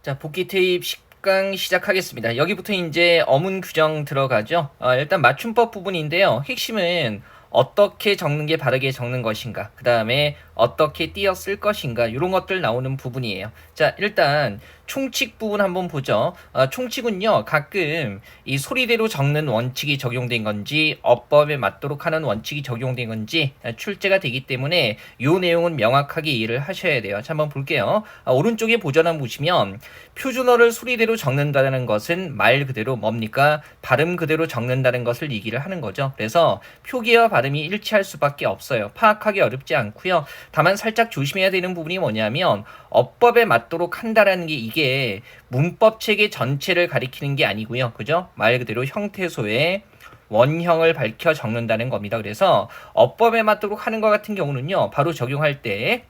자, 복귀 테이프 10강 시작하겠습니다. 여기부터 이제 어문 규정 들어가죠. 일단 맞춤법 부분인데요. 핵심은 어떻게 적는 게 바르게 적는 것인가, 그 다음에 어떻게 띄어 쓸 것인가, 이런 것들 나오는 부분이에요. 자, 일단 총칙 부분 한번 보죠. 총칙은요, 가끔 이 소리대로 적는 원칙이 적용된 건지 어법에 맞도록 하는 원칙이 적용된 건지 출제가 되기 때문에 이 내용은 명확하게 이해를 하셔야 돼요. 자, 한번 볼게요. 오른쪽에 보전함 보시면 표준어를 소리대로 적는다는 것은 말 그대로 뭡니까? 발음 그대로 적는다는 것을 얘기를 하는 거죠. 그래서 표기와 발음이 일치할 수밖에 없어요. 파악하기 어렵지 않고요. 다만 살짝 조심해야 되는 부분이 뭐냐면 어법에 맞도록 한다라는 게 이게 문법 체계 전체를 가리키는 게 아니고요. 그죠? 말 그대로 형태소에 원형을 밝혀 적는다는 겁니다. 그래서 어법에 맞도록 하는 것 같은 경우는요. 바로 적용할 때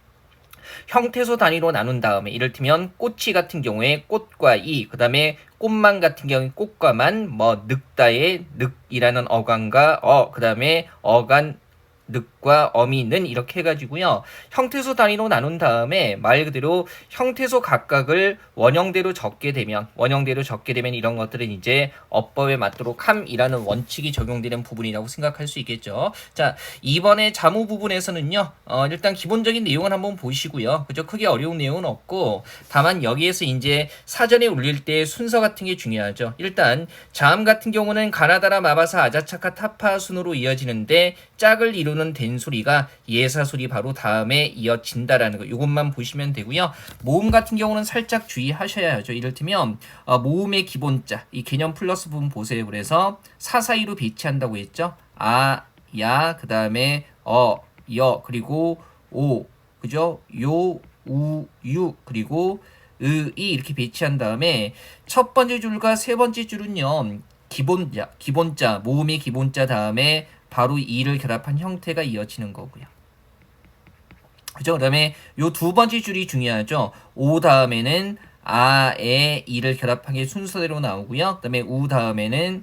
형태소 단위로 나눈 다음에 이를테면 꼬치 같은 경우에 꽃과 이, 그 다음에 꽃만 같은 경우에 꽃과만, 뭐 늑다의 늑이라는 어간과 그 다음에 어간 늑과 어미는 이렇게 해가지고요. 형태소 단위로 나눈 다음에 말 그대로 형태소 각각을 원형대로 적게 되면 이런 것들은 이제 어법에 맞도록 함이라는 원칙이 적용되는 부분이라고 생각할 수 있겠죠. 자, 이번에 자무 부분에서는요. 일단 기본적인 내용은 한번 보시고요. 그죠? 크게 어려운 내용은 없고 다만 여기에서 이제 사전에 올릴 때 순서 같은 게 중요하죠. 일단 자음 같은 경우는 가나다라 마바사 아자차카 타파 순으로 이어지는데 짝을 이루는 된소리가 예사소리 바로 다음에 이어진다라는 거, 이것만 보시면 되고요. 모음 같은 경우는 살짝 주의하셔야 하죠. 이를테면 모음의 기본자, 이 개념 플러스 부분 보세요. 그래서 사사이로 배치한다고 했죠. 아, 야, 그 다음에 여, 그리고 오, 그죠? 요, 우, 유, 그리고 이 이렇게 배치한 다음에 첫 번째 줄과 세 번째 줄은요. 기본자, 모음의 기본자 다음에 바로 이를 결합한 형태가 이어지는 거고요. 그죠? 그 다음에 요 두 번째 줄이 중요하죠. 오 다음에는 아, 에, 이를 결합한 게 순서대로 나오고요. 그 다음에 우 다음에는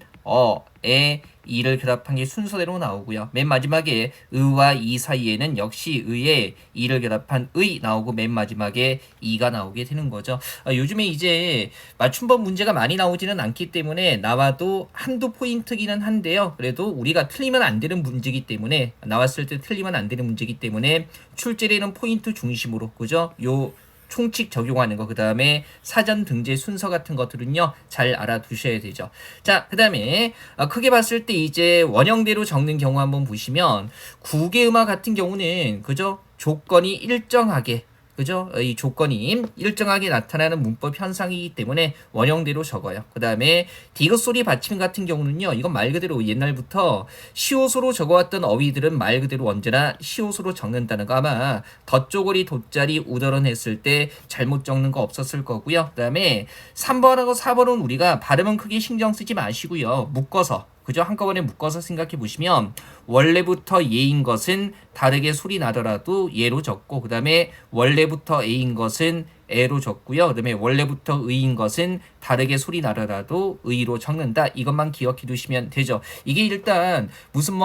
에, 이를 결합한 게 순서대로 나오고요. 맨 마지막에 의와 이 사이에는 역시 의에 이를 결합한 의 나오고 맨 마지막에 이가 나오게 되는 거죠. 요즘에 이제 맞춤법 문제가 많이 나오지는 않기 때문에 나와도 한두 포인트기는 한데요. 그래도 우리가 틀리면 안 되는 문제이기 때문에 나왔을 때 틀리면 안 되는 문제이기 때문에 출제되는 포인트 중심으로 그죠? 요 총칙 적용하는 거, 그 다음에 사전 등재 순서 같은 것들은요, 잘 알아두셔야 되죠. 자, 그 다음에 크게 봤을 때 이제 원형대로 적는 경우 한번 보시면 구개음화 같은 경우는 그죠? 조건이 일정하게 그죠? 이 조건이 일정하게 나타나는 문법 현상이기 때문에 원형대로 적어요. 그 다음에 디귿 소리 받침 같은 경우는요. 이건 말 그대로 옛날부터 시옷으로 적어왔던 어휘들은 말 그대로 언제나 시옷으로 적는다는 거, 아마 덧조거리 돗자리 우더런 했을 때 잘못 적는 거 없었을 거고요. 그 다음에 3번하고 4번은 우리가 발음은 크게 신경 쓰지 마시고요. 묶어서 그죠? 한꺼번에 묶어서 생각해 보시면 원래부터 예인 것은 다르게 소리 나더라도 예로 적고, 그 다음에 원래부터 에인 것은 에로 적고요. 그 다음에 원래부터 의인 것은 다르게 소리 나더라도 의로 적는다. 이것만 기억해 두시면 되죠. 이게 일단 무슨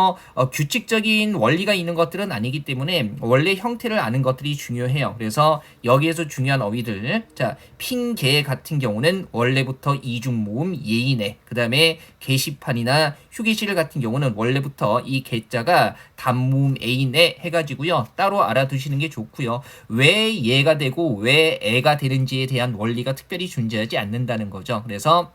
규칙적인 원리가 있는 것들은 아니기 때문에 원래 형태를 아는 것들이 중요해요. 그래서 여기에서 중요한 어휘들, 자, 핑계 같은 경우는 원래부터 이중모음 예인에, 그 다음에 게시판이나 휴게실 같은 경우는 원래부터 이 개자가 단모음 에인에 해가지고요. 따로 알아두시는 게 좋고요. 왜 예가 되고 왜 애가 되는지에 대한 원리가 특별히 존재하지 않는다는 거죠. 그래서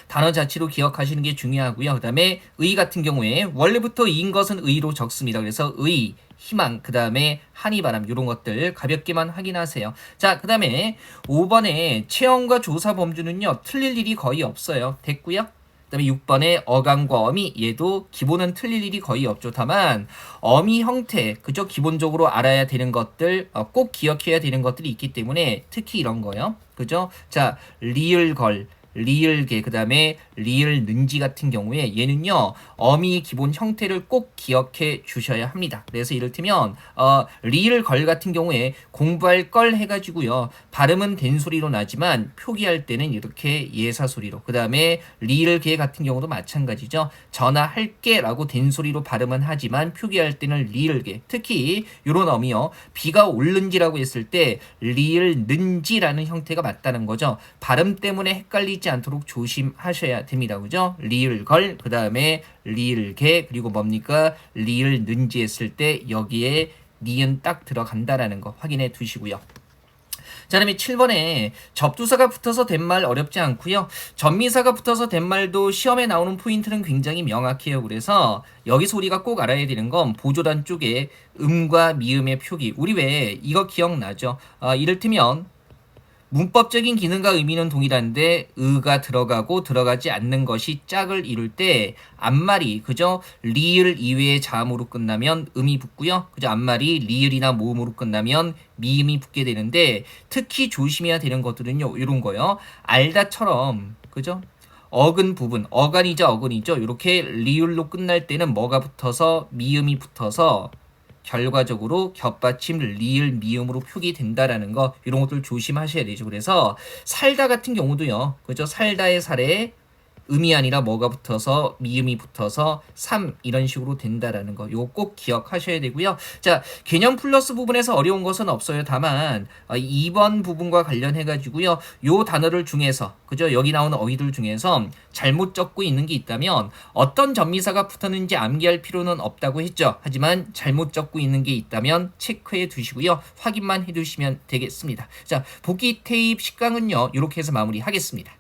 단어 자체로 기억하시는 게 중요하고요. 그 다음에 의 같은 경우에 원래부터 이인 것은 의로 적습니다. 그래서 의, 희망, 그 다음에 한이바람, 이런 것들 가볍게만 확인하세요. 자, 그 다음에 5번에 체험과 조사 범주는요. 틀릴 일이 거의 없어요. 됐고요. 그 다음에 6번에 어간과 어미, 얘도 기본은 틀릴 일이 거의 없죠. 다만 어미 형태, 그죠? 기본적으로 알아야 되는 것들, 꼭 기억해야 되는 것들이 있기 때문에 특히 이런 거요. 그죠? 자, 리을 걸, 리을개, 그 다음에 리을는지 같은 경우에 얘는요 어미의 기본 형태를 꼭 기억해 주셔야 합니다. 그래서 이를테면 리을걸 같은 경우에 공부할 걸 해가지고요 발음은 된소리로 나지만 표기할 때는 이렇게 예사소리로, 그 다음에 리을개 같은 경우도 마찬가지죠. 전화할게 라고 된소리로 발음은 하지만 표기할 때는 리을개, 특히 이런 어미요 비가 옳는지라고 했을 때 리을는지라는 형태가 맞다는 거죠. 발음 때문에 헷갈리지 않도록 조심하셔야 됩니다. 그죠? 리을걸, 그 다음에 리을개, 그리고 뭡니까? 리을는지 했을 때 여기에 니은 딱 들어간다라는 거 확인해 두시고요. 자, 그다음에 7번에 접두사가 붙어서 된 말 어렵지 않고요. 전미사가 붙어서 된 말도 시험에 나오는 포인트는 굉장히 명확해요. 그래서 여기서 우리가 꼭 알아야 되는 건 보조단 쪽에 음과 미음의 표기. 우리 왜 이거 기억나죠? 이를테면 문법적인 기능과 의미는 동일한데 의가 들어가고 들어가지 않는 것이 짝을 이룰 때 앞말이 그죠? 리을 이외의 자음으로 끝나면 음이 붙고요. 그죠? 앞말이 리을이나 모음으로 끝나면 미음이 붙게 되는데 특히 조심해야 되는 것들은요. 이런 거요. 알다처럼 그죠? 어근 부분, 어간이죠. 이렇게 리을로 끝날 때는 뭐가 붙어서 미음이 붙어서 결과적으로 겹받침 리을 미음으로 표기된다라는 거 이런 것들 조심하셔야 되죠. 그래서 살다 같은 경우도요. 그죠? 살다의 살에 음이 아니라 뭐가 붙어서 미음이 붙어서 3 이런 식으로 된다라는 거 이거 꼭 기억하셔야 되고요. 자, 개념 플러스 부분에서 어려운 것은 없어요. 다만 2번 부분과 관련해 가지고요. 요 단어를 중에서 그죠? 여기 나오는 어휘들 중에서 잘못 적고 있는 게 있다면 어떤 전미사가 붙었는지 암기할 필요는 없다고 했죠. 하지만 잘못 적고 있는 게 있다면 체크해 두시고요. 확인만 해 두시면 되겠습니다. 자, 복귀 테이프 10강은요. 이렇게 해서 마무리하겠습니다.